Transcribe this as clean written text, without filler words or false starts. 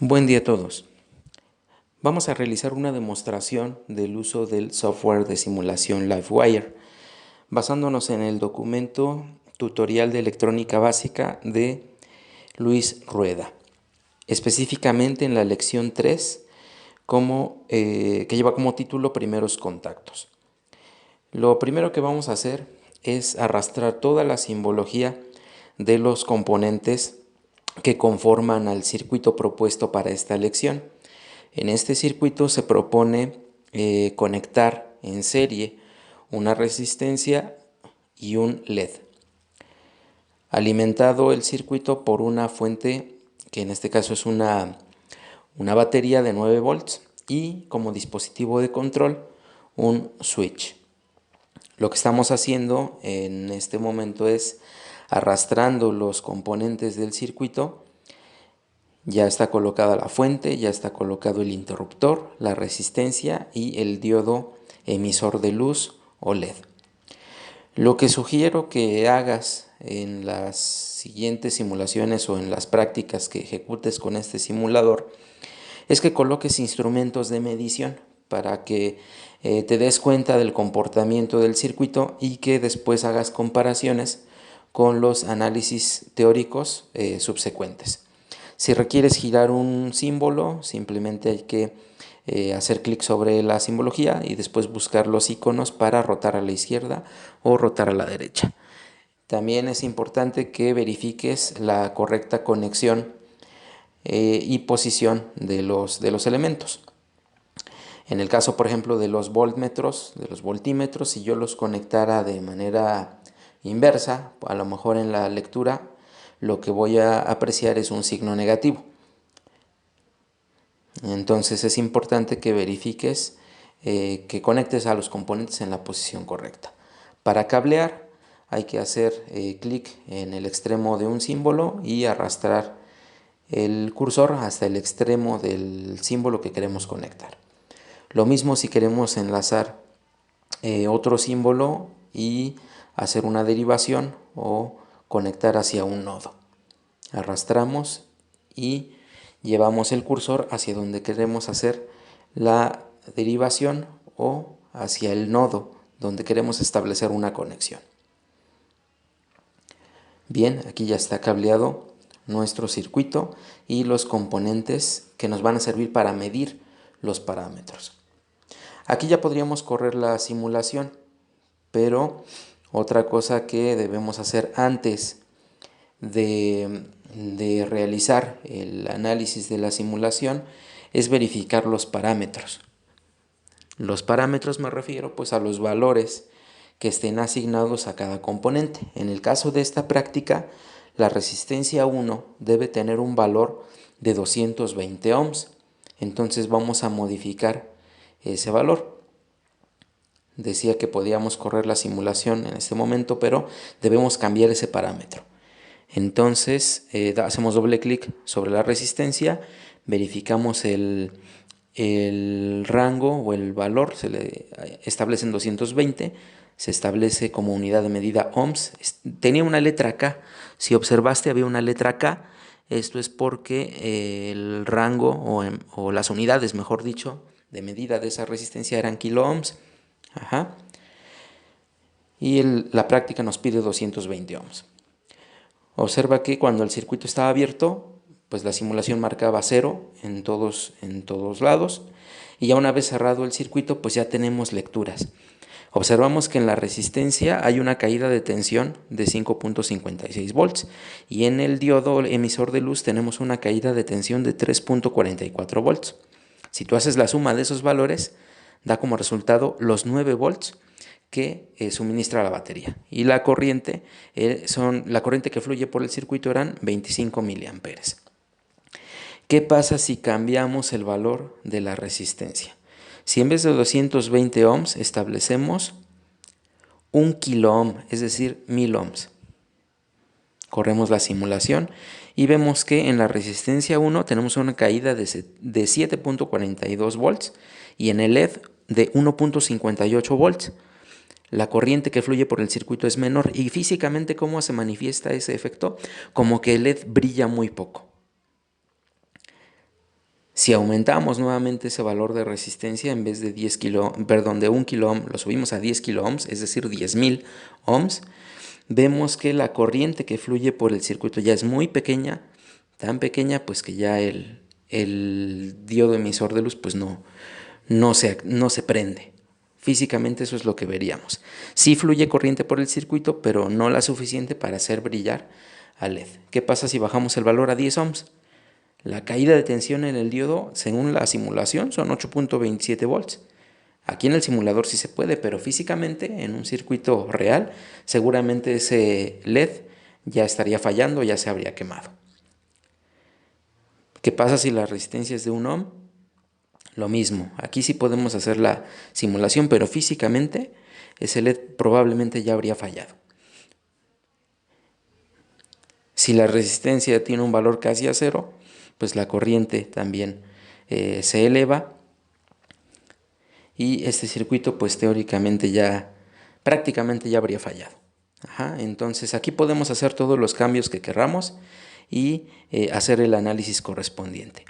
Buen día a todos. Vamos a realizar una demostración del uso del software de simulación LiveWire, basándonos en el documento Tutorial de Electrónica Básica de Luis Rueda, específicamente en la lección 3, que lleva como título Primeros Contactos. Lo primero que vamos a hacer es arrastrar toda la simbología de los componentes que conforman al circuito propuesto para esta lección. En este circuito se propone conectar en serie una resistencia y un LED, alimentado el circuito por una fuente que en este caso es una batería de 9 volts y como dispositivo de control un switch. Lo que estamos haciendo en este momento es arrastrando los componentes del circuito. Ya está colocada la fuente, ya está colocado el interruptor, la resistencia y el diodo emisor de luz o LED. Lo que sugiero que hagas en las siguientes simulaciones o en las prácticas que ejecutes con este simulador es que coloques instrumentos de medición para que te des cuenta del comportamiento del circuito y que después hagas comparaciones con los análisis teóricos subsecuentes. Si requieres girar un símbolo, simplemente hay que hacer clic sobre la simbología y después buscar los iconos para rotar a la izquierda o rotar a la derecha. También es importante que verifiques la correcta conexión y posición de los elementos. En el caso, por ejemplo, de los voltmetros, de los voltímetros, si yo los conectara de manera inversa, a lo mejor en la lectura, lo que voy a apreciar es un signo negativo. Entonces es importante que verifiques que conectes a los componentes en la posición correcta. Para cablear hay que hacer clic en el extremo de un símbolo y arrastrar el cursor hasta el extremo del símbolo que queremos conectar. Lo mismo si queremos enlazar otro símbolo y hacer una derivación o conectar hacia un nodo. Arrastramos y llevamos el cursor hacia donde queremos hacer la derivación o hacia el nodo donde queremos establecer una conexión. Bien, aquí ya está cableado nuestro circuito y los componentes que nos van a servir para medir los parámetros. Aquí ya podríamos correr la simulación, pero otra cosa que debemos hacer antes de realizar el análisis de la simulación es verificar los parámetros. Los parámetros me refiero pues a los valores que estén asignados a cada componente. En el caso de esta práctica, la resistencia 1 debe tener un valor de 220 ohms. Entonces vamos a modificar ese valor. Decía que podíamos correr la simulación en este momento, pero debemos cambiar ese parámetro. Entonces hacemos doble clic sobre la resistencia, verificamos el rango o el valor, se le establece en 220, se establece como unidad de medida ohms. Tenía una letra K, si observaste había una letra K, esto es porque el rango o las unidades, mejor dicho, de medida de esa resistencia eran kilo ohms. Ajá. Y la práctica nos pide 220 ohms. Observa que cuando el circuito estaba abierto, pues la simulación marcaba 0 en todos lados, y ya una vez cerrado el circuito, pues ya tenemos lecturas. Observamos que en la resistencia hay una caída de tensión de 5.56 volts y en el diodo emisor de luz tenemos una caída de tensión de 3.44 volts. Si tú haces la suma de esos valores, da como resultado los 9 volts que suministra la batería, y la corriente que fluye por el circuito eran 25 miliamperes. ¿Qué pasa si cambiamos el valor de la resistencia? Si en vez de 220 ohms establecemos 1 kilo ohm, es decir, 1000 ohms. Corremos la simulación y vemos que en la resistencia 1 tenemos una caída de 7.42 volts y en el LED de 1.58 volts. La corriente que fluye por el circuito es menor y físicamente, ¿cómo se manifiesta ese efecto? Como que el LED brilla muy poco. Si aumentamos nuevamente ese valor de resistencia, en vez de 1 kilo ohm, lo subimos a 10 kilo ohms, es decir, 10.000 ohms, vemos que la corriente que fluye por el circuito ya es muy pequeña, tan pequeña pues que ya el diodo emisor de luz pues no se prende. Físicamente eso es lo que veríamos. Sí fluye corriente por el circuito, pero no la suficiente para hacer brillar al LED. ¿Qué pasa si bajamos el valor a 10 ohms? La caída de tensión en el diodo, según la simulación, son 8.27 volts. Aquí en el simulador sí se puede, pero físicamente en un circuito real seguramente ese LED ya estaría fallando, ya se habría quemado. ¿Qué pasa si la resistencia es de 1 ohm? Lo mismo, aquí sí podemos hacer la simulación, pero físicamente ese LED probablemente ya habría fallado. Si la resistencia tiene un valor casi a cero, pues la corriente también se eleva y este circuito pues teóricamente prácticamente ya habría fallado. Entonces aquí podemos hacer todos los cambios que querramos y hacer el análisis correspondiente.